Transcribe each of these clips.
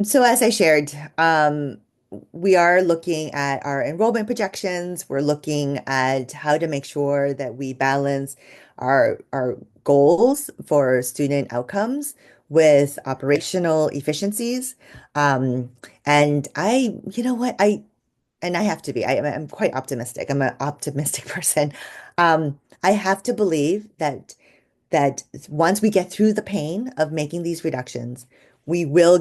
So as I shared, we are looking at our enrollment projections. We're looking at how to make sure that we balance our goals for student outcomes with operational efficiencies. Um, and you know what, I have to be. I'm quite optimistic. I'm an optimistic person. I have to believe that once we get through the pain of making these reductions, we will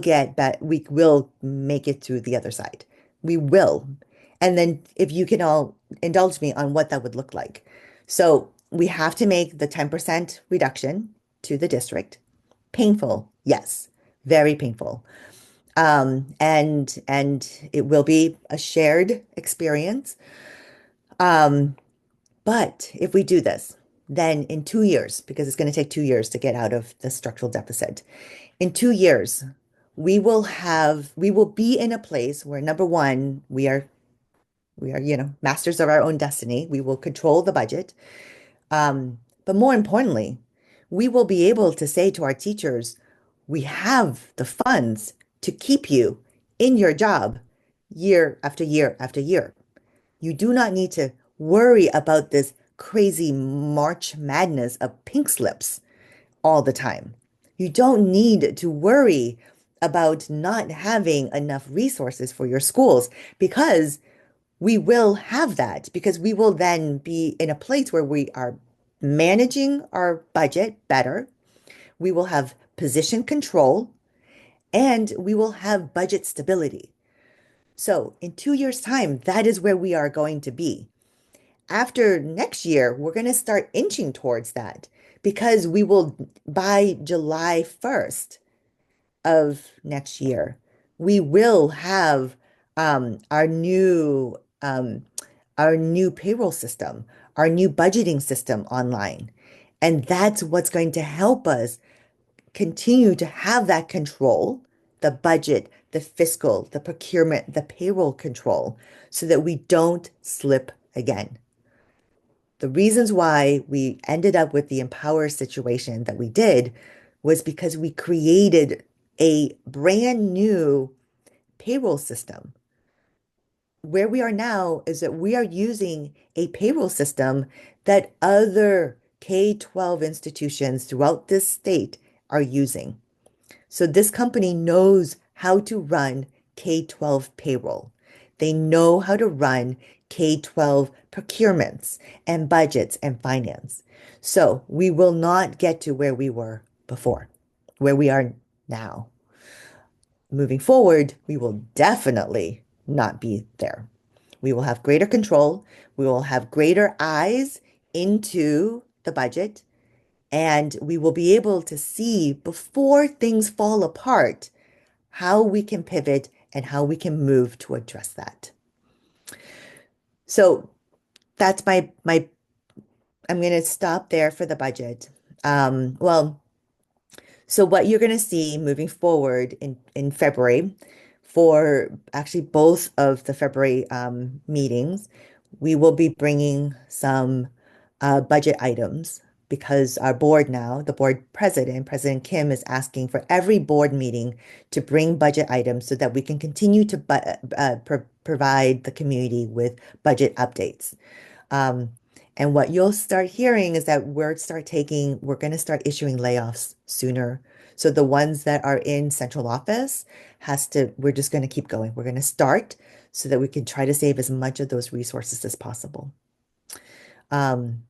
make it through the other side. We will. And then if you can all indulge me on what that would look like. So we have to make the 10% reduction to the district. Painful, yes, very painful. And it will be a shared experience. Um, but if we do this, then in 2 years, because it's going to take 2 years to get out of the structural deficit, in 2 years, we will be in a place where number one, we are, masters of our own destiny. We will control the budget. But more importantly, we will be able to say to our teachers, we have the funds to keep you in your job year after year after year. You do not need to worry about this crazy March madness of pink slips all the time. You don't need to worry about not having enough resources for your schools because we will have that, because we will then be in a place where we are managing our budget better. We will have position control and we will have budget stability. So in 2 years' time, that is where we are going to be. After next year, we're going to start inching towards that because we will, by July 1st of next year, we will have um, our new um, our new payroll system, our new budgeting system online. And that's what's going to help us continue to have that control, the budget, the fiscal, the procurement, the payroll control, so that we don't slip again. The reasons why we ended up with the empower situation that we did was because we created a brand new payroll system. Where we are now is that we are using a payroll system that other K-12 institutions throughout this state are using. So this company knows how to run K-12 payroll. They know how to run K-12 procurements and budgets and finance. So we will not get to where we were before, where we are now. Moving forward, we will definitely not be there. We will have greater control. We will have greater eyes into the budget, and we will be able to see before things fall apart how we can pivot and how we can move to address that. So that's my I'm going to stop there for the budget. Well, so what you're going to see moving forward in February for actually both of the February meetings, we will be bringing some budget items because our board now, the board president, President Kim, is asking for every board meeting to bring budget items so that we can continue to provide the community with budget updates. Um, and what you'll start hearing is that we're going to start issuing layoffs sooner. So the ones that are in central office we're just going to keep going. We're going to start so that we can try to save as much of those resources as possible. Um,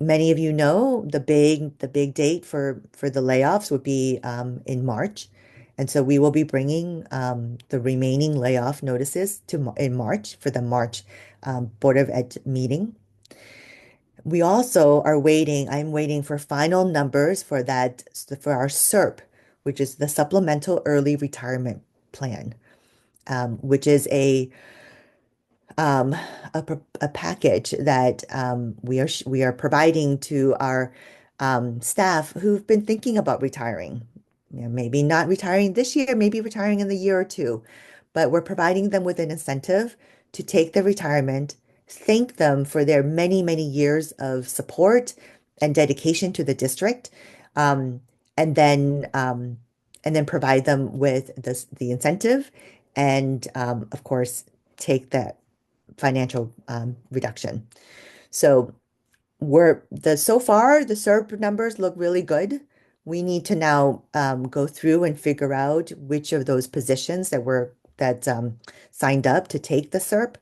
Many of you know the big date for the layoffs would be in March. And so we will be bringing the remaining layoff notices in March for the March Board of Ed meeting. We also are I'm waiting for final numbers for for our SERP, which is the Supplemental Early Retirement Plan, which is um, a package that we are providing to our staff who've been thinking about retiring. You know, maybe not retiring this year, maybe retiring in the year or two, but we're providing them with an incentive to take their retirement, thank them for their many, many years of support and dedication to the district, um, and then and then provide them with the incentive and, of course, take that financial reduction. So so far the SERP numbers look really good. We need to now go through and figure out which of those positions that signed up to take the SERP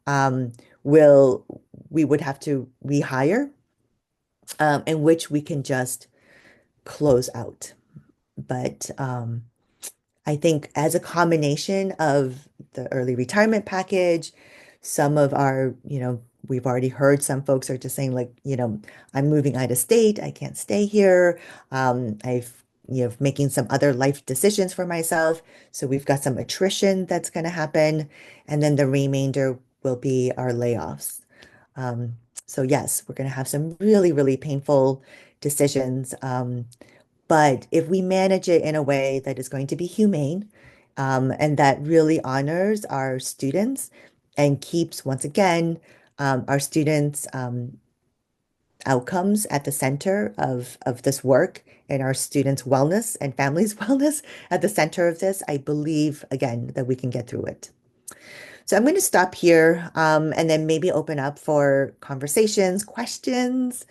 um, will we would have to rehire, and which we can just close out. But I think as a combination of the early retirement package, some of our, we've already heard some folks are just saying like, I'm moving out of state, I can't stay here. Making some other life decisions for myself. So we've got some attrition that's going to happen. And then the remainder will be our layoffs. Um, so yes, we're going to have some really, really painful decisions. But if we manage it in a way that is going to be humane, and that really honors our students and keeps, once again, our students' outcomes at the center of this work and our students' wellness and families' wellness at the center of this, I believe, again, that we can get through it. So I'm going to stop here, and then maybe open up for conversations, questions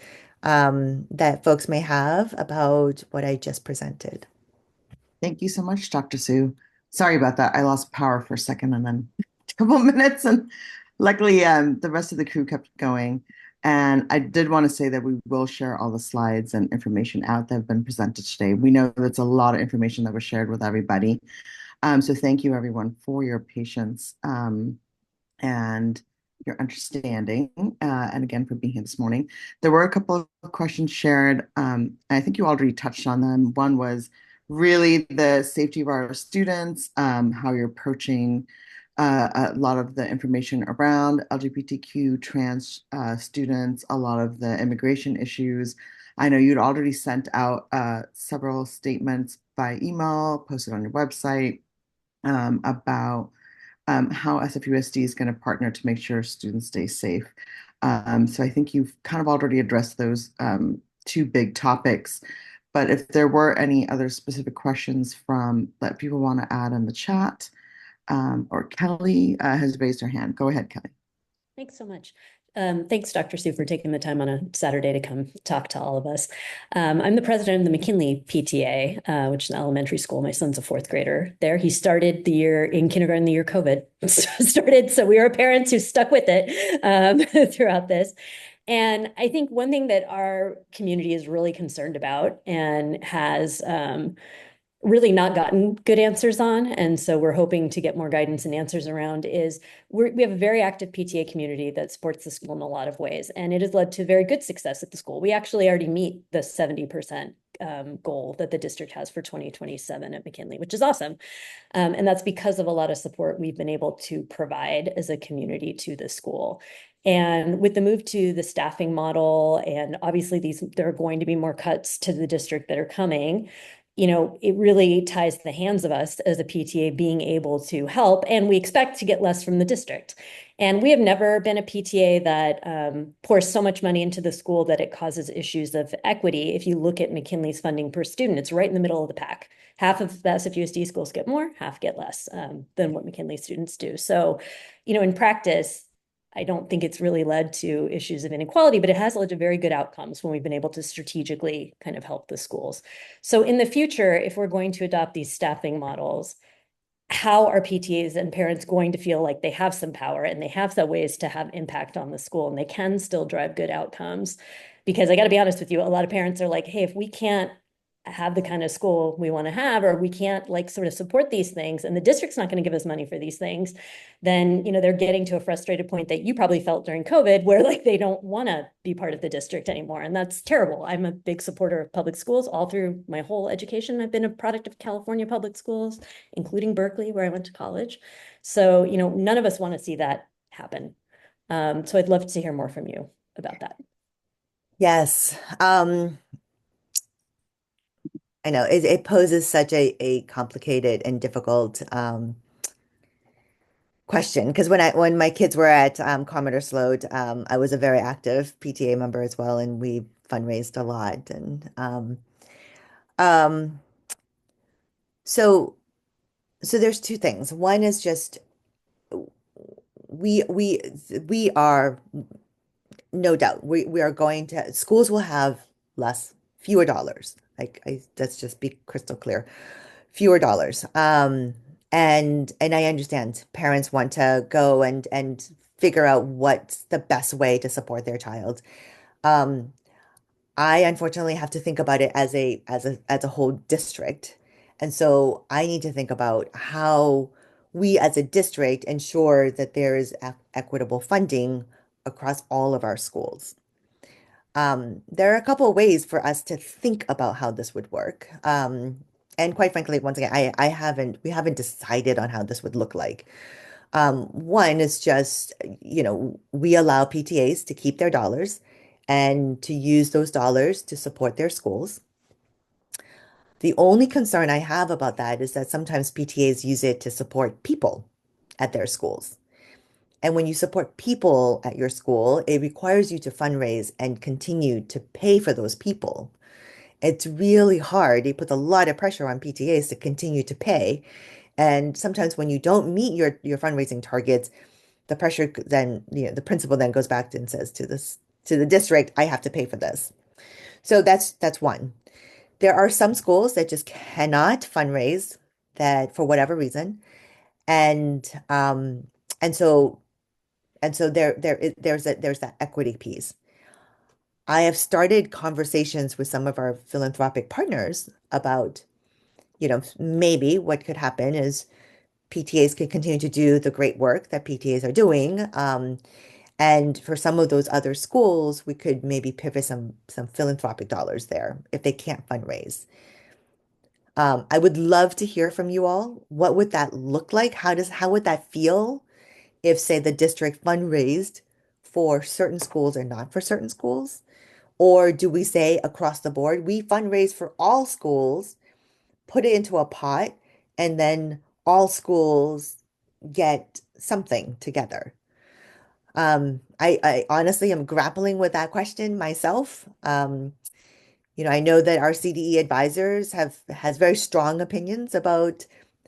that folks may have about what I just presented. Thank you so much, Dr. Sue. Sorry about that. I lost power for a second and then a couple minutes, and luckily, the rest of the crew kept going. And I did want to say that we will share all the slides and information out that have been presented today. We know that's a lot of information that was shared with everybody. So thank you, everyone, for your patience. And your understanding, and again for being here this morning. There were a couple of questions shared. I think you already touched on them. One was really the safety of our students, how you're approaching a lot of the information around LGBTQ trans students, a lot of the immigration issues. I know you'd already sent out several statements by email, posted on your website, about how SFUSD is going to partner to make sure students stay safe. So I think you've kind of already addressed those two big topics. But if there were any other specific questions from that people want to add in the chat, or Kelly has raised her hand. Go ahead, Kelly. Thanks so much. Thanks, Dr. Sue, for taking the time on a Saturday to come talk to all of us. I'm the president of the McKinley PTA, which is an elementary school. My son's a fourth grader there. He started the year in kindergarten, the year COVID started. So we are parents who stuck with it throughout this. And I think one thing that our community is really concerned about and has really not gotten good answers on. And so we're hoping to get more guidance and answers around is we have a very active PTA community that supports the school in a lot of ways. And it has led to very good success at the school. We actually already meet the 70% goal that the district has for 2027 at McKinley, which is awesome. And that's because of a lot of support we've been able to provide as a community to the school. And with the move to the staffing model, and obviously there are going to be more cuts to the district that are coming, it really ties the hands of us as a PTA being able to help, and we expect to get less from the district. And we have never been a PTA that pours so much money into the school that it causes issues of equity. If you look at McKinley's funding per student, it's right in the middle of the pack. Half of the SFUSD schools get more, half get less than what McKinley students do. So, in practice, I don't think it's really led to issues of inequality, but it has led to very good outcomes when we've been able to strategically kind of help the schools. So in the future, if we're going to adopt these staffing models, how are PTAs and parents going to feel like they have some power and they have some ways to have impact on the school and they can still drive good outcomes? Because I got to be honest with you, a lot of parents are like, hey, if we can't have the kind of school we want to have, or we can't like sort of support these things, and the district's not going to give us money for these things, then they're getting to a frustrated point that you probably felt during COVID, where like they don't want to be part of the district anymore, and that's terrible. I'm a big supporter of public schools. All through my whole education, I've been a product of California public schools, including Berkeley, where I went to college. So none of us want to see that happen. So I'd love to hear more from you about that. Yes. I know it poses such a complicated and difficult question because when my kids were at Commodore Sloat, I was a very active PTA member as well, and we fundraised a lot. And um, So so there's two things. One is just we we we are no doubt we are going to schools will have fewer dollars. Like let's just be crystal clear. Fewer dollars. And I understand parents want to go and figure out what's the best way to support their child. Um, I unfortunately have to think about it as a whole district. And so I need to think about how we as a district ensure that there is equitable funding across all of our schools. There are a couple of ways for us to think about how this would work. And quite frankly, once again, we haven't decided on how this would look like. One is just, we allow PTAs to keep their dollars and to use those dollars to support their schools. The only concern I have about that is that sometimes PTAs use it to support people at their schools. And when you support people at your school, it requires you to fundraise and continue to pay for those people. It's really hard. It puts a lot of pressure on PTAs to continue to pay. And sometimes when you don't meet your fundraising targets, the pressure then, the principal then goes back and says to the district, I have to pay for this. So that's one. There are some schools that just cannot fundraise that for whatever reason. And and so there's that equity piece. I have started conversations with some of our philanthropic partners about, maybe what could happen is PTAs could continue to do the great work that PTAs are doing. And for some of those other schools, we could maybe pivot some philanthropic dollars there if they can't fundraise. I would love to hear from you all. What would that look like? How would that feel if, say, the district fundraised for certain schools or not for certain schools? Or do we say across the board, we fundraise for all schools, put it into a pot, and then all schools get something together? I honestly am grappling with that question myself. I know that our CDE advisors has very strong opinions about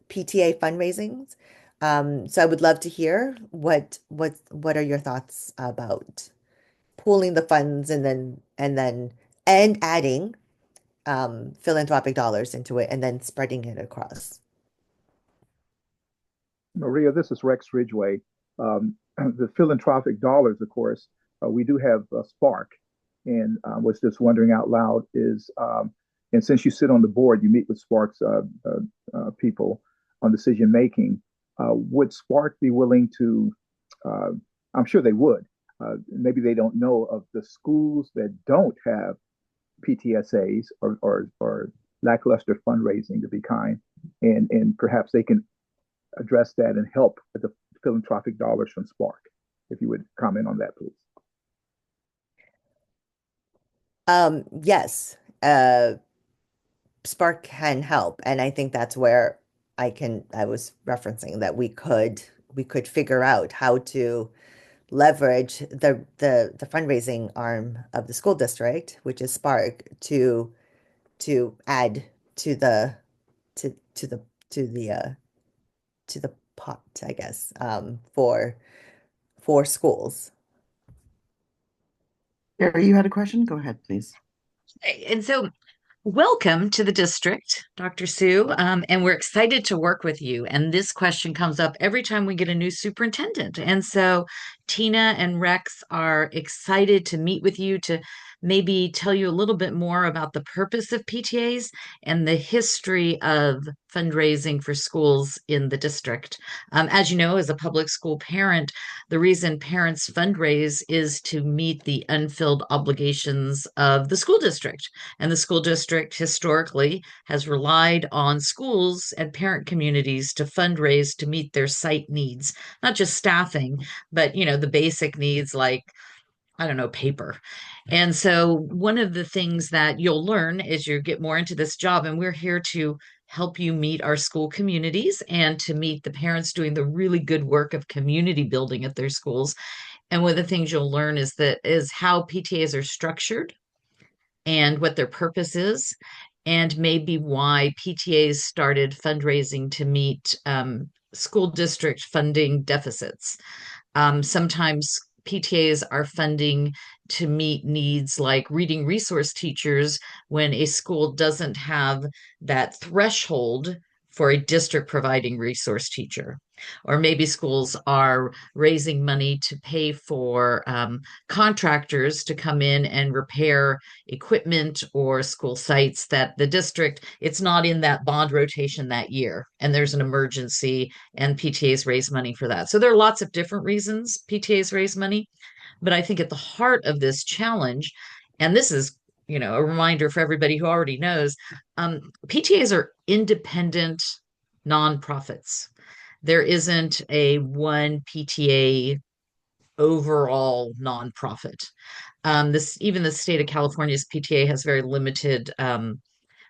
PTA fundraisings. So I would love to hear what are your thoughts about pooling the funds and adding philanthropic dollars into it and then spreading it across. Maria, this is Rex Ridgway. The philanthropic dollars, of course, we do have Spark, and was just wondering out loud and since you sit on the board, you meet with Spark's people on decision making. Would Spark be willing to? Uh, I'm sure they would. Maybe they don't know of the schools that don't have PTSAs or lackluster fundraising to be kind, and perhaps they can address that and help with the philanthropic dollars from Spark. If you would comment on that, please. Yes, Spark can help, and I think that's where I was referencing that we could figure out how to leverage the fundraising arm of the school district, which is Spark, to add to the to the to the to the pot, I guess, for schools. Gary, you had a question? Go ahead, please. And so, welcome to the district, Dr. Sue, and we're excited to work with you. And this question comes up every time we get a new superintendent. And so, Tina and Rex are excited to meet with you to maybe tell you a little bit more about the purpose of PTAs and the history of fundraising for schools in the district. As you know, as a public school parent, the reason parents fundraise is to meet the unfilled obligations of the school district. And the school district historically has relied on schools and parent communities to fundraise to meet their site needs, not just staffing, but the basic needs like, I don't know, paper. And so one of the things that you'll learn as you get more into this job, and we're here to help you meet our school communities and to meet the parents doing the really good work of community building at their schools. And one of the things you'll learn is how PTAs are structured and what their purpose is, and maybe why PTAs started fundraising to meet school district funding deficits. Sometimes PTAs are funding to meet needs like reading resource teachers when a school doesn't have that threshold for a district providing resource teacher. Or maybe schools are raising money to pay for contractors to come in and repair equipment or school sites that the district, it's not in that bond rotation that year, and there's an emergency and PTAs raise money for that. So there are lots of different reasons PTAs raise money, but I think at the heart of this challenge, and this is, a reminder for everybody who already knows, PTAs are independent nonprofits. There isn't a one PTA overall nonprofit. This even the state of California's PTA has very limited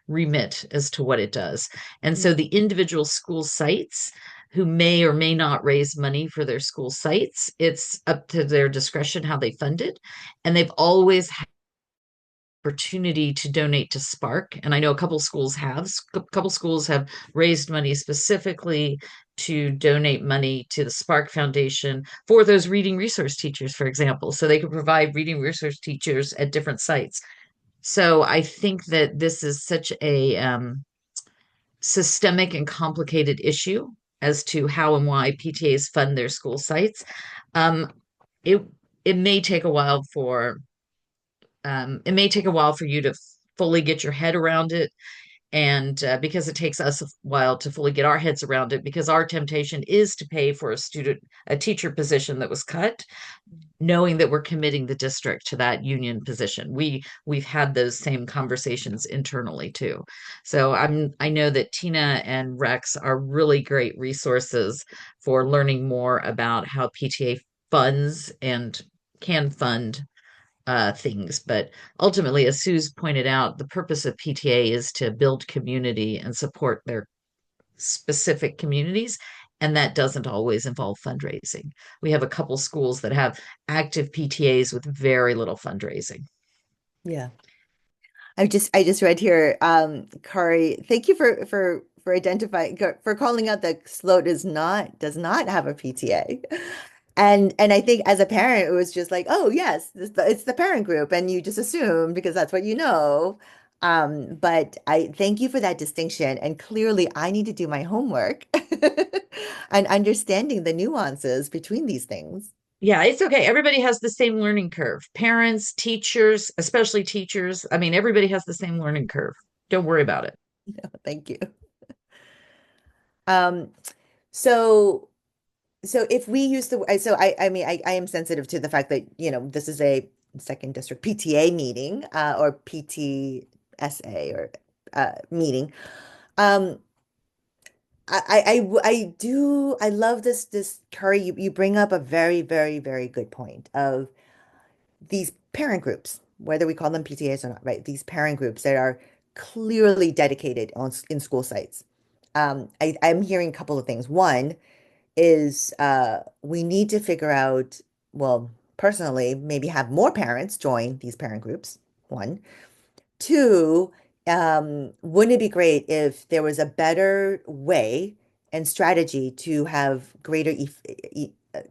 remit as to what it does. And so the individual school sites who may or may not raise money for their school sites, it's up to their discretion how they fund it. And they've always had opportunity to donate to Spark. And I know a couple schools have. A couple schools have raised money specifically to donate money to the Spark Foundation for those reading resource teachers, for example, so they could provide reading resource teachers at different sites. So I think that this is such a systemic and complicated issue as to how and why PTAs fund their school sites. Um, it it may take a while for you to fully get your head around it, and because it takes us a while to fully get our heads around it, because our temptation is to pay for a teacher position that was cut, knowing that we're committing the district to that union position. We've had those same conversations internally too. So I know that Tina and Rex are really great resources for learning more about how PTA funds and can fund things. But ultimately, as Sue's pointed out, the purpose of PTA is to build community and support their specific communities. And that doesn't always involve fundraising. We have a couple schools that have active PTAs with very little fundraising. Yeah. I just read here, Kari, thank you for identifying for calling out that SLO does not have a PTA. And I think as a parent, it was just like, oh yes, it's the parent group, and you just assume because that's what you know. But I thank you for that distinction. And clearly I need to do my homework and understanding the nuances between these things. Yeah, it's okay. Everybody has the same learning curve. Parents, teachers, especially teachers. I mean, everybody has the same learning curve. Don't worry about it. Thank you. Um, so if we use I mean I am sensitive to the fact that this is a second district PTA meeting or PTSA or meeting. Um, I love this Curry. You bring up a very very very good point of these parent groups, whether we call them PTAs or not, right? These parent groups that are clearly dedicated in school sites. I'm hearing a couple of things. One is we need to figure out, well, personally, maybe have more parents join these parent groups. One. Two, wouldn't it be great if there was a better way and strategy to have greater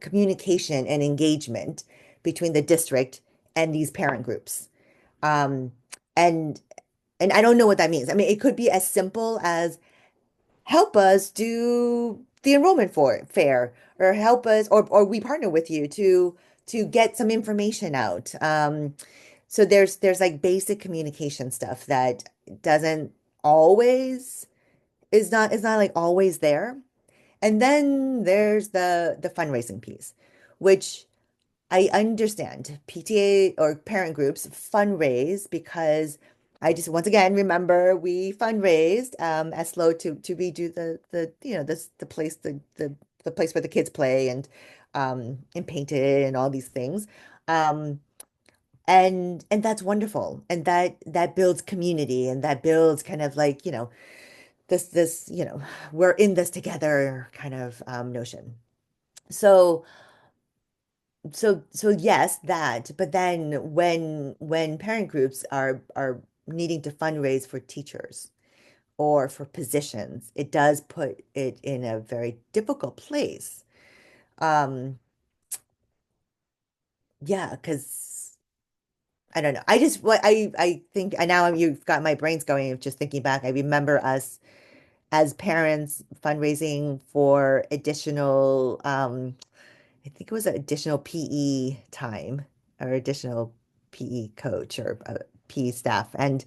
communication and engagement between the district and these parent groups? Um, and and I don't know what that means. I mean, it could be as simple as help us do the enrollment for fair, or help us, or we partner with you to get some information out. So there's like basic communication stuff that doesn't always is not like always there. And then there's the fundraising piece, which I understand PTA or parent groups fundraise because I just once again remember we fundraised at SLO to redo this the place where the kids play and paint it and all these things. Um and that's wonderful. And that builds community, and that builds kind of like, this, we're in this together kind of notion. So yes, that. But then when parent groups are needing to fundraise for teachers or for positions, it does put it in a very difficult place. Um, yeah, because I don't know. I just what I think, and now you've got my brains going of just thinking back. I remember us as parents fundraising for additional, I think it was additional PE time or additional PE coach or PE staff, and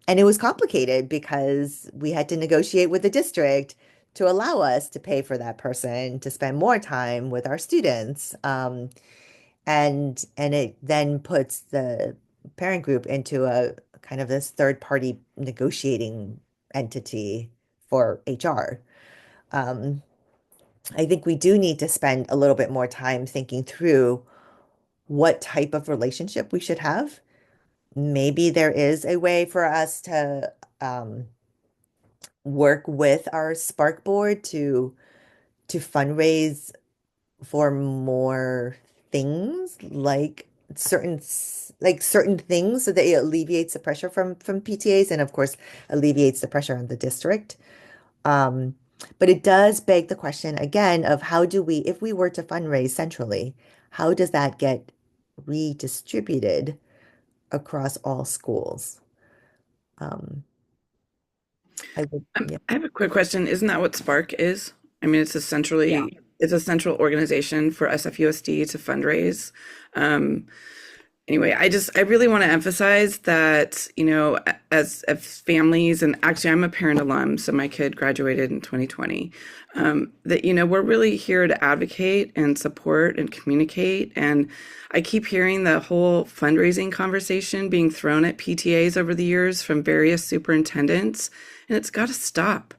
it was complicated because we had to negotiate with the district to allow us to pay for that person to spend more time with our students. And it then puts the parent group into a kind of this third party negotiating entity for HR. Um, I think we do need to spend a little bit more time thinking through what type of relationship we should have. Maybe there is a way for us to work with our Spark board to fundraise for more things like certain things so that it alleviates the pressure from PTAs and of course alleviates the pressure on the district. Um, but it does beg the question again of how do we, if we were to fundraise centrally, how does that get redistributed across all schools? Um, I would, yeah. I have a quick question. Isn't that what Spark is? I mean, Yeah. it's a central organization for SFUSD to fundraise. Um, Anyway, I really want to emphasize that, as families, and actually I'm a parent alum, so my kid graduated in 2020, that, we're really here to advocate and support and communicate. And I keep hearing the whole fundraising conversation being thrown at PTAs over the years from various superintendents, and it's got to stop.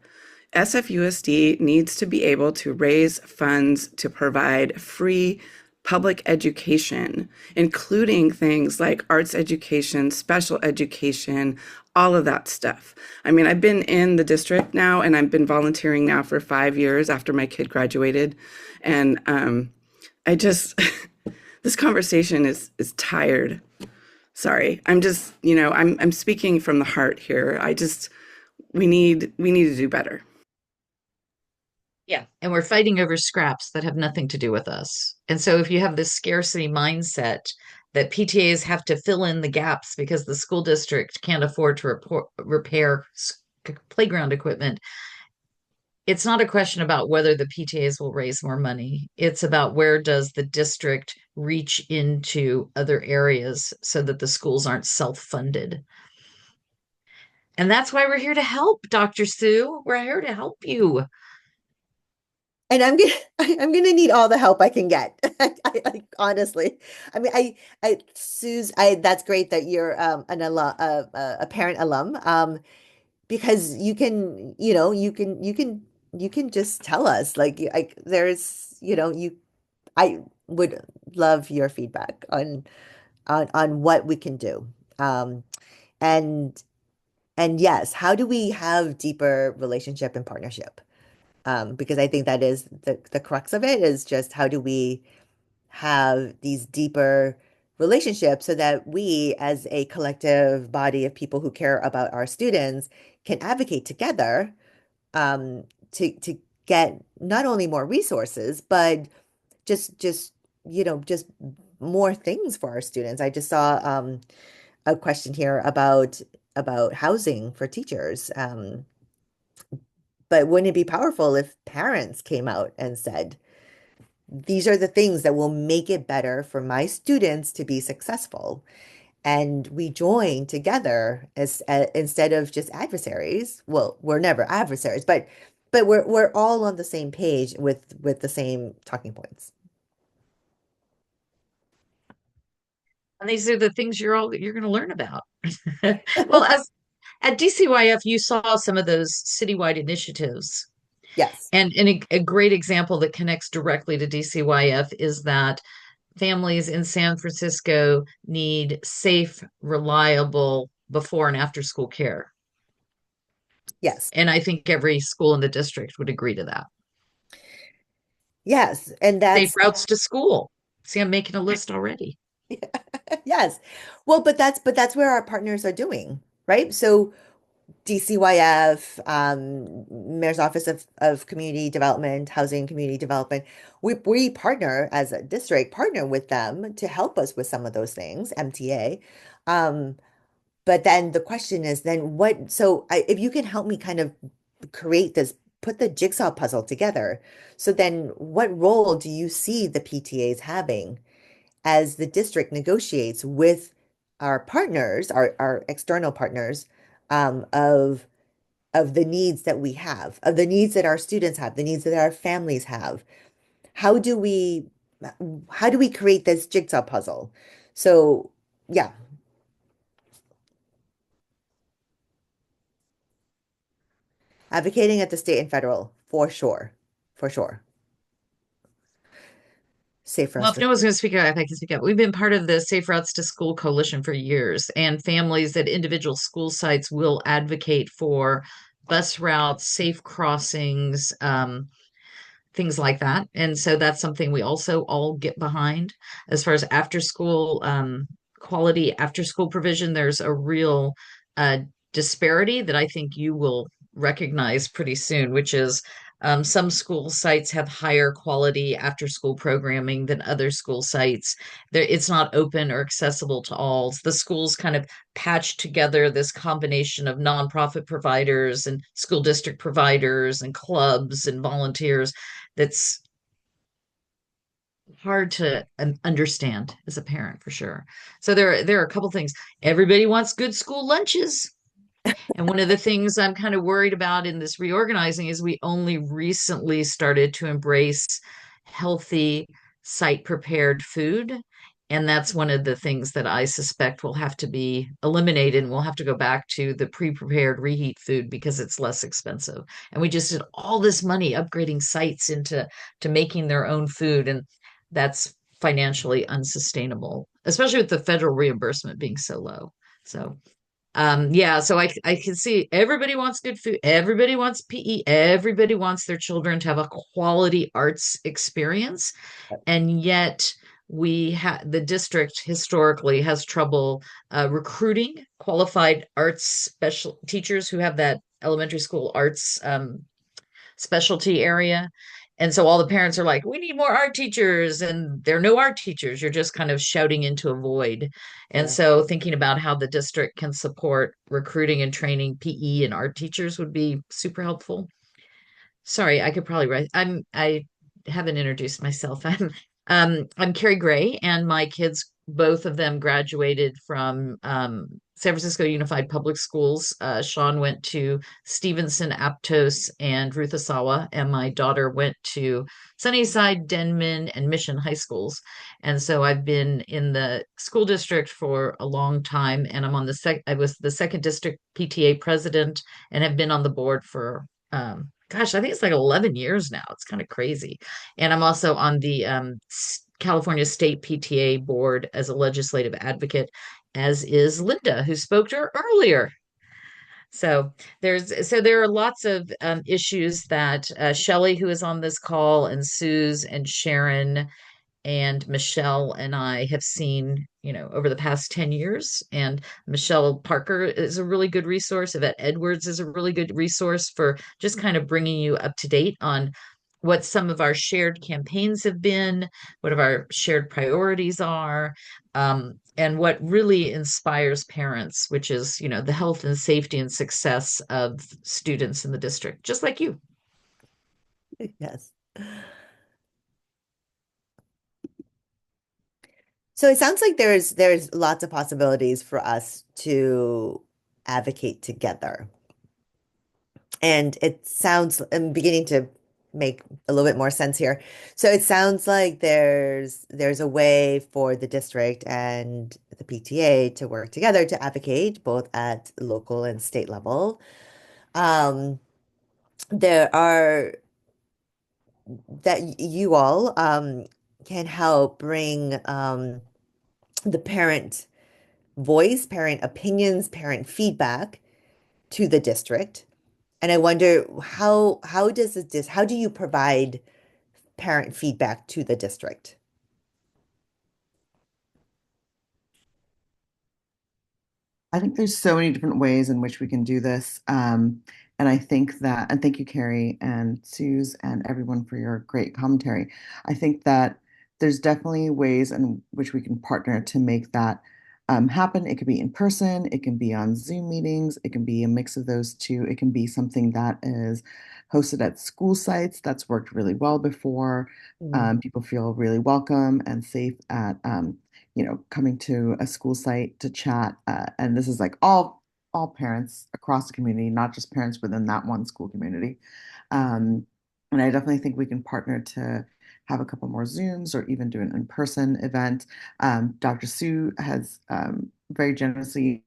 SFUSD needs to be able to raise funds to provide free public education, including things like arts education, special education, all of that stuff. I mean, I've been in the district now and I've been volunteering now for 5 years after my kid graduated. And I just, this conversation is tired. Sorry. I'm just, I'm speaking from the heart here. We need to do better. Yeah, and we're fighting over scraps that have nothing to do with us. And so if you have this scarcity mindset that PTAs have to fill in the gaps because the school district can't afford to repair playground equipment, it's not a question about whether the PTAs will raise more money. It's about where does the district reach into other areas so that the schools aren't self-funded. And that's why we're here to help, Dr. Sue. We're here to help you. And I'm gonna need all the help I can get. Like honestly, I mean, Suze, that's great that you're an alum, a parent alum, because you can, you can just tell us like there's, I would love your feedback on what we can do, and yes, how do we have deeper relationship and partnership? Because I think that is the crux of it is just how do we have these deeper relationships so that we, as a collective body of people who care about our students, can advocate together to get not only more resources, but just just more things for our students. I just saw a question here about housing for teachers. But wouldn't it be powerful if parents came out and said, these are the things that will make it better for my students to be successful? And we join together as instead of just adversaries. Well, we're never adversaries, but we're all on the same page with the same talking points. And these are the things you're going to learn about. Well, as at DCYF, you saw some of those citywide initiatives. Yes. And a great example that connects directly to DCYF is that families in San Francisco need safe, reliable before and after school care. Yes. And I think every school in the district would agree to that. Yes. And Safe that's routes to school. See, I'm making a list already. yes. Well, but that's where our partners are doing. right? So DCYF, Mayor's Office of Community Development, Housing Community Development, we partner as a district, partner with them to help us with some of those things, MTA. Um, but then the question is then what, so if you can help me kind of create this, put the jigsaw puzzle together. So then what role do you see the PTAs having as the district negotiates with our partners, our external partners, of the needs that we have, of the needs that our students have, the needs that our families have. How do we how do we create this jigsaw puzzle? So yeah, advocating at the state and federal for sure. For sure. Safe for Well, us if to no one's going to speak up, I can speak up. We've been part of the Safe Routes to School Coalition for years, and families at individual school sites will advocate for bus routes, safe crossings, things like that. And so that's something we also all get behind. As far as after school, quality after school provision, there's a real uh, disparity that I think you will recognize pretty soon, which is some school sites have higher quality after school programming than other school sites. It's not open or accessible to all. The schools kind of patch together this combination of nonprofit providers and school district providers and clubs and volunteers that's hard to understand as a parent for sure. So there are a couple things. Everybody wants good school lunches. And one of the things I'm kind of worried about in this reorganizing is we only recently started to embrace healthy, site prepared food. And that's one of the things that I suspect will have to be eliminated. And we'll have to go back to the pre prepared reheat food because it's less expensive. And we just did all this money upgrading sites into to making their own food. And that's financially unsustainable, especially with the federal reimbursement being so low. So yeah, so I can see everybody wants good food, everybody wants PE, everybody wants their children to have a quality arts experience, and yet we have the district historically has trouble recruiting qualified arts special teachers who have that elementary school arts specialty area. And so all the parents are like, we need more art teachers. And there are no art teachers. You're just kind of shouting into a void. And yeah. so thinking about how the district can support recruiting and training PE and art teachers would be super helpful. Sorry, I could probably write. I haven't introduced myself. I'm Carrie Gray, and my kids, both of them graduated from San Francisco Unified Public Schools. Sean went to Stevenson, Aptos, and Ruth Asawa, and my daughter went to Sunnyside, Denman, and Mission High Schools. And so I've been in the school district for a long time, and I was the second district PTA president, and have been on the board for gosh, I think it's like 11 years now. It's kind of crazy. And I'm also on the California State PTA board as a legislative advocate, as is Linda, who spoke to her earlier. So there are lots of issues that Shelley, who is on this call, and Suze and Sharon and Michelle and I have seen, over the past 10 years. And Michelle Parker is a really good resource. Yvette Edwards is a really good resource for just kind of bringing you up to date on what some of our shared campaigns have been, what of our shared priorities are, and what really inspires parents, which is, the health and safety and success of students in the district, just like you. Yes. So it sounds like there's lots of possibilities for us to advocate together. And it sounds, I'm beginning to make a little bit more sense here. So it sounds like there's a way for the district and the PTA to work together to advocate both at local and state level. Um, there are that you all can help bring the parent voice, parent opinions, parent feedback to the district. And I wonder how does this how do you provide parent feedback to the district? I think there's so many different ways in which we can do this. And I think that, and thank you, Carrie and Suze and everyone for your great commentary. I think that there's definitely ways in which we can partner to make that happen. It could be in person, it can be on Zoom meetings, it can be a mix of those two. It can be something that is hosted at school sites that's worked really well before. People feel really welcome and safe at coming to a school site to chat. And this is like all parents across the community, not just parents within that one school community. Um, and I definitely think we can partner to have a couple more Zooms or even do an in-person event. Dr. Sue has very generously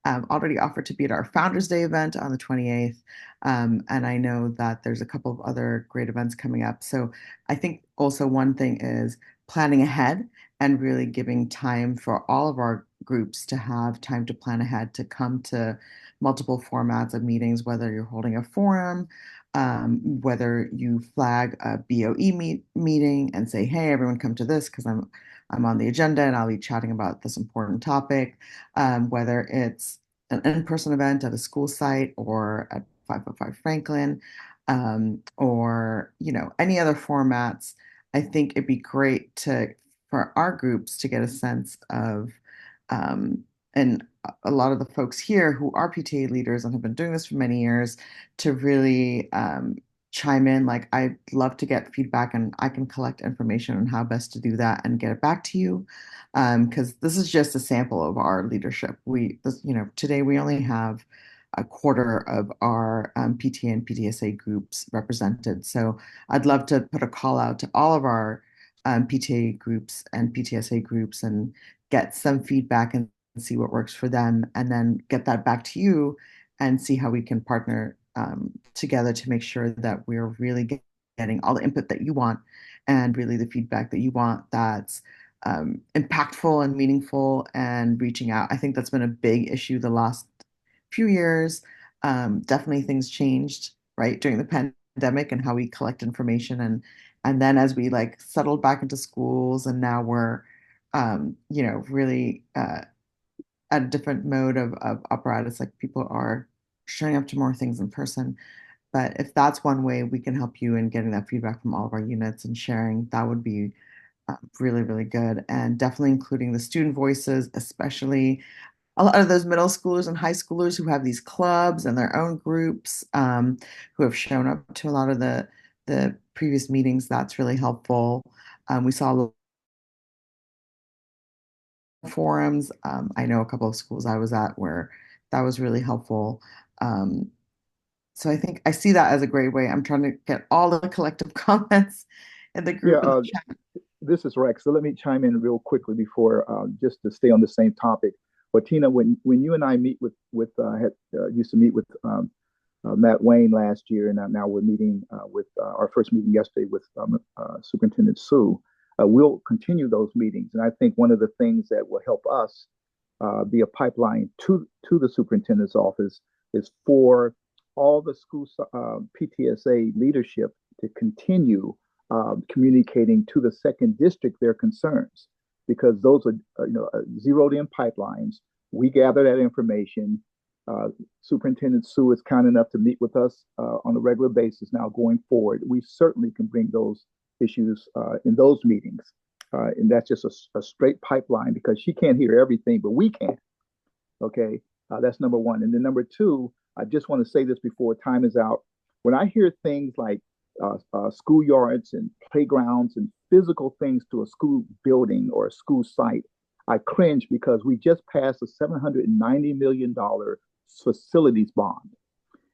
already offered to be at our Founders Day event on the 28th. And I know that there's a couple of other great events coming up. So I think also one thing is planning ahead and really giving time for all of our groups to have time to plan ahead, to come to multiple formats of meetings, whether you're holding a forum, whether you flag a BOE meeting and say, hey, everyone come to this because I'm on the agenda and I'll be chatting about this important topic, whether it's an in-person event at a school site or at 505 Franklin, or any other formats. I think it'd be great for our groups to get a sense of, and a lot of the folks here who are PTA leaders and have been doing this for many years, to really chime in. Like, I'd love to get feedback and I can collect information on how best to do that and get it back to you. Because this is just a sample of our leadership. Today we only have a quarter of our PTA and PTSA groups represented. So I'd love to put a call out to all of our PTA groups and PTSA groups and get some feedback and see what works for them, and then get that back to you and see how we can partner together to make sure that we're really getting all the input that you want and really the feedback that you want that's impactful and meaningful and reaching out. I think that's been a big issue the last few years. Definitely things changed, right, during the pandemic and how we collect information, and then as we like settled back into schools, and now we're really at a different mode of apparatus. Like, people are showing up to more things in person. But if that's one way we can help you in getting that feedback from all of our units and sharing, that would be really, really good. And definitely including the student voices, especially a lot of those middle schoolers and high schoolers who have these clubs and their own groups, who have shown up to a lot of the previous meetings. That's really helpful. We saw forums. I know a couple of schools I was at where that was really helpful. Um, so I think I see that as a great way. I'm trying to get all the collective comments in the Yeah, group and the chat. this is Rex. So let me chime in real quickly before, just to stay on the same topic. But Tina, when you and I meet used to meet with Matt Wayne last year, and now we're meeting with our first meeting yesterday with Superintendent Sue. We'll continue those meetings, and I think one of the things that will help us be a pipeline to the superintendent's office is for all the school PTSA leadership to continue communicating to the second district their concerns, because those are zeroed in pipelines. We gather that information. Superintendent Sue is kind enough to meet with us on a regular basis now going forward. We certainly can bring those issues in those meetings. And that's just a straight pipeline, because she can't hear everything, but we can. Okay, that's number one. And then number two, I just want to say this before time is out. When I hear things like schoolyards and playgrounds and physical things to a school building or a school site, I cringe, because we just passed a $790 million facilities bond.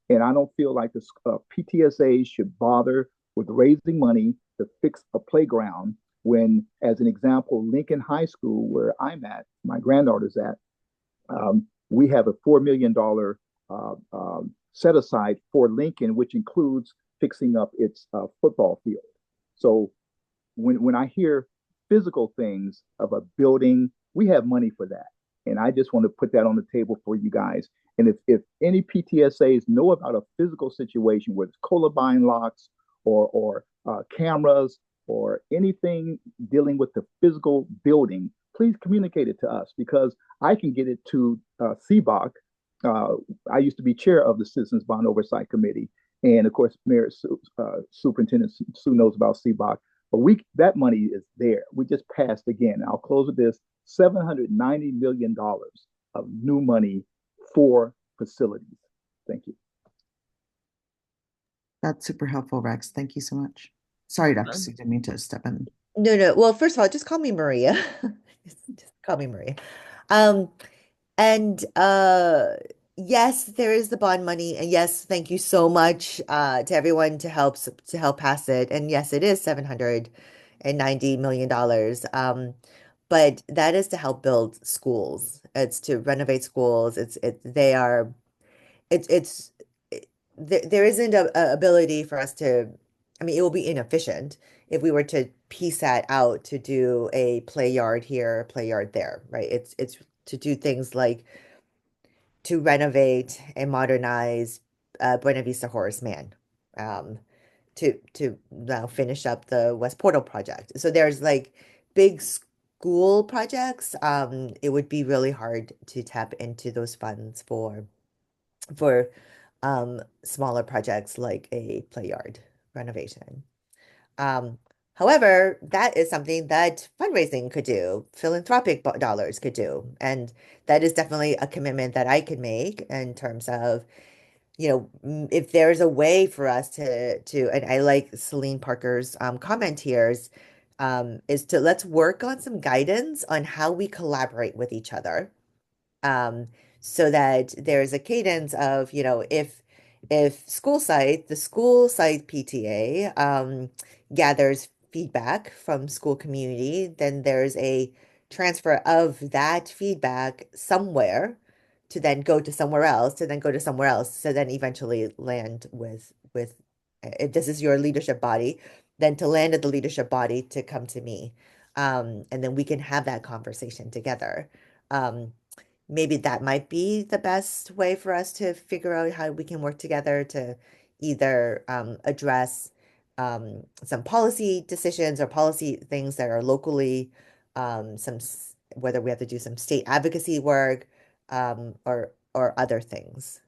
And I don't feel like the PTSA should bother with raising money to fix a playground when, as an example, Lincoln High School, where I'm at, my granddaughter's at, we have a $4 million set aside for Lincoln, which includes fixing up its football field. So when I hear physical things of a building, we have money for that. And I just want to put that on the table for you guys. And if any PTSAs know about a physical situation where it's Columbine locks or cameras or anything dealing with the physical building, please communicate it to us because I can get it to CBOC. I used to be chair of the Citizens Bond Oversight Committee, and of course, Superintendent Sue knows about CBOC. But that money is there. We just passed again. I'll close with this: $790 million of new money for facilities. Thank you. That's super helpful, Rex. Thank you so much. Sorry, Dr. Sue, didn't mean to step in. No, no. Well, first of all, just call me Maria. Just call me Maria. Um, and yes, there is the bond money, and yes, thank you so much to everyone to help pass it. And yes, it is $790 million. But that is to help build schools. It's to renovate schools. It's there isn't a ability for us to, I mean, it will be inefficient if we were to piece that out to do a play yard here, play yard there, right? It's to do things like to renovate and modernize Buena Vista Horace Mann, um, to now finish up the West Portal project. So there's like big school projects. It would be really hard to tap into those funds for smaller projects like a play yard renovation. Um, However, that is something that fundraising could do, philanthropic dollars could do, and that is definitely a commitment that I could make in terms of, if there's a way for us and I like Celine Parker's comment here is to let's work on some guidance on how we collaborate with each other, um, so that there's a cadence of, if the school site PTA gathers feedback from school community, then there's a transfer of that feedback somewhere to then go to somewhere else, to then go to somewhere else, to then eventually land with if this is your leadership body, then to land at the leadership body to come to me. And then we can have that conversation together. Um, Maybe that might be the best way for us to figure out how we can work together to either address some policy decisions or policy things that are locally, whether we have to do some state advocacy work, or other things.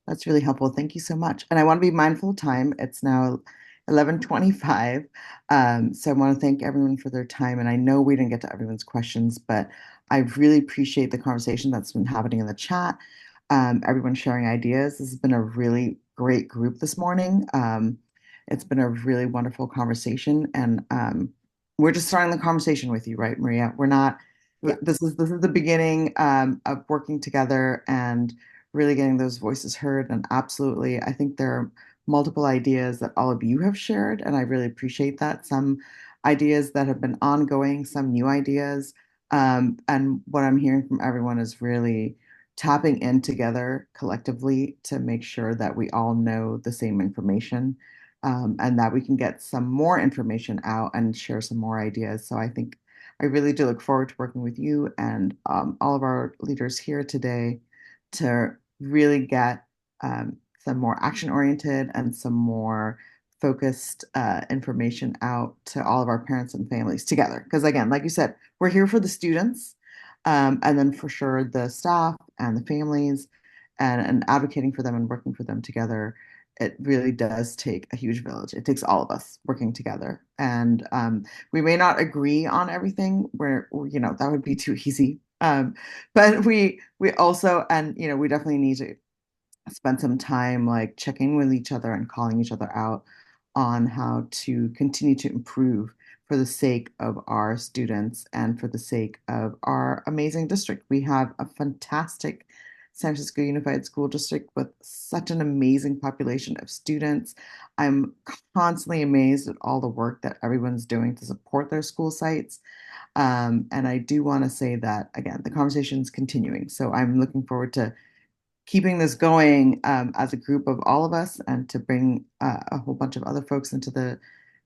That's really helpful. Thank you so much. And I want to be mindful of time. It's now 11:25. So I want to thank everyone for their time. And I know we didn't get to everyone's questions, but I really appreciate the conversation that's been happening in the chat. Everyone sharing ideas. This has been a really great group this morning. It's been a really wonderful conversation. And we're just starting the conversation with you, right, Maria? We're not, Yeah. this is the beginning of working together and really getting those voices heard. And absolutely, I think there are multiple ideas that all of you have shared, and I really appreciate that. Some ideas that have been ongoing, some new ideas. And what I'm hearing from everyone is really tapping in together collectively to make sure that we all know the same information, and that we can get some more information out and share some more ideas. So I think I really do look forward to working with you and all of our leaders here today to really get some more action oriented and some more focused information out to all of our parents and families together. Because again, like you said, we're here for the students, and then for sure the staff and the families, and advocating for them and working for them together. It really does take a huge village. It takes all of us working together. And we may not agree on everything that would be too easy. But we also, and we definitely need to spend some time like checking with each other and calling each other out on how to continue to improve for the sake of our students and for the sake of our amazing district. We have a fantastic San Francisco Unified School District with such an amazing population of students. I'm constantly amazed at all the work that everyone's doing to support their school sites. And I do want to say that, again, the conversation is continuing. So I'm looking forward to keeping this going as a group of all of us and to bring a whole bunch of other folks into the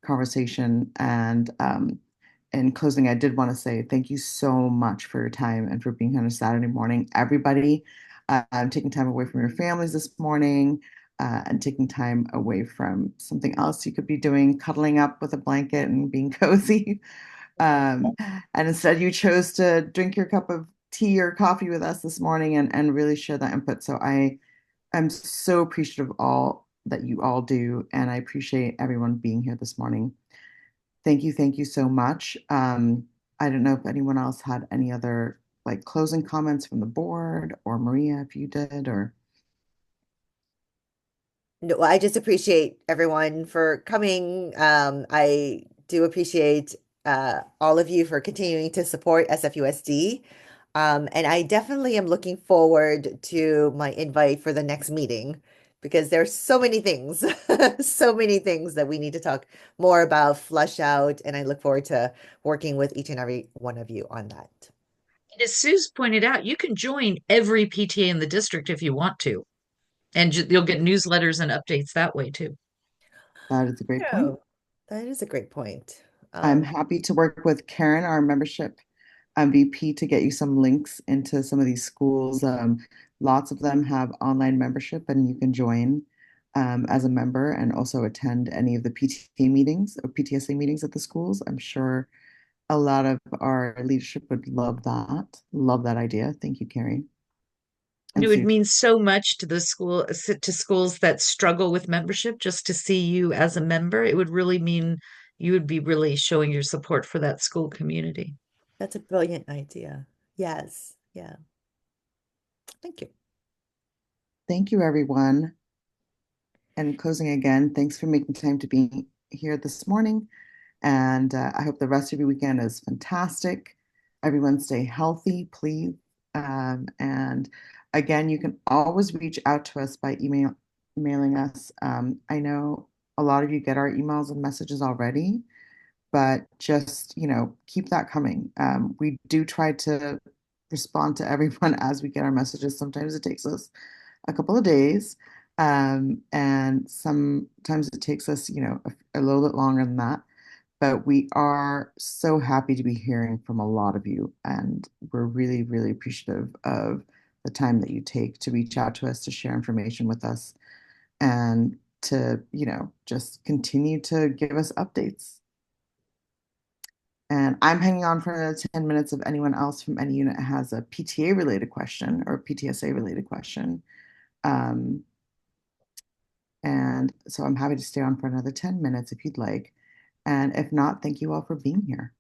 conversation. And in closing, I did want to say thank you so much for your time and for being here on a Saturday morning. Everybody, taking time away from your families this morning, and taking time away from something else you could be doing, cuddling up with a blanket and being cozy. And instead you chose to drink your cup of tea or coffee with us this morning and really share that input. So I'm so appreciative of all that you all do, and I appreciate everyone being here this morning. Thank you so much. I don't know if anyone else had any other like closing comments from the board, or Maria, if you did, or No, I just appreciate everyone for coming. I do appreciate all of you for continuing to support SFUSD. And I definitely am looking forward to my invite for the next meeting because there's so many things, so many things that we need to talk more about, flush out, and I look forward to working with each and every one of you on that. As Sue's pointed out, you can join every PTA in the district if you want to, and you'll get newsletters and updates that way too. that is a great point. Oh, that is a great point. I'm happy to work with Karen, our membership VP, to get you some links into some of these schools. Lots of them have online membership, and you can join as a member and also attend any of the PTA meetings or PTSA meetings at the schools. I'm sure a lot of our leadership would love that. Love that idea. Thank you, Carrie. And And it would Sue. mean so much to the school, to schools that struggle with membership, just to see you as a member. It would really mean you would be really showing your support for that school community. That's a brilliant idea. Yes. Yeah. Thank you. Thank you, everyone. And closing again, thanks for making time to be here this morning. And I hope the rest of your weekend is fantastic. Everyone stay healthy, please. And again, you can always reach out to us by emailing us. I know a lot of you get our emails and messages already, but just, keep that coming. We do try to respond to everyone as we get our messages. Sometimes it takes us a couple of days, and sometimes it takes us, a little bit longer than that. But we are so happy to be hearing from a lot of you, and we're really, really appreciative of the time that you take to reach out to us, to share information with us, and to, just continue to give us updates. And I'm hanging on for another 10 minutes if anyone else from any unit has a PTA related question or a PTSA related question. Um, and so I'm happy to stay on for another 10 minutes if you'd like. And if not, thank you all for being here.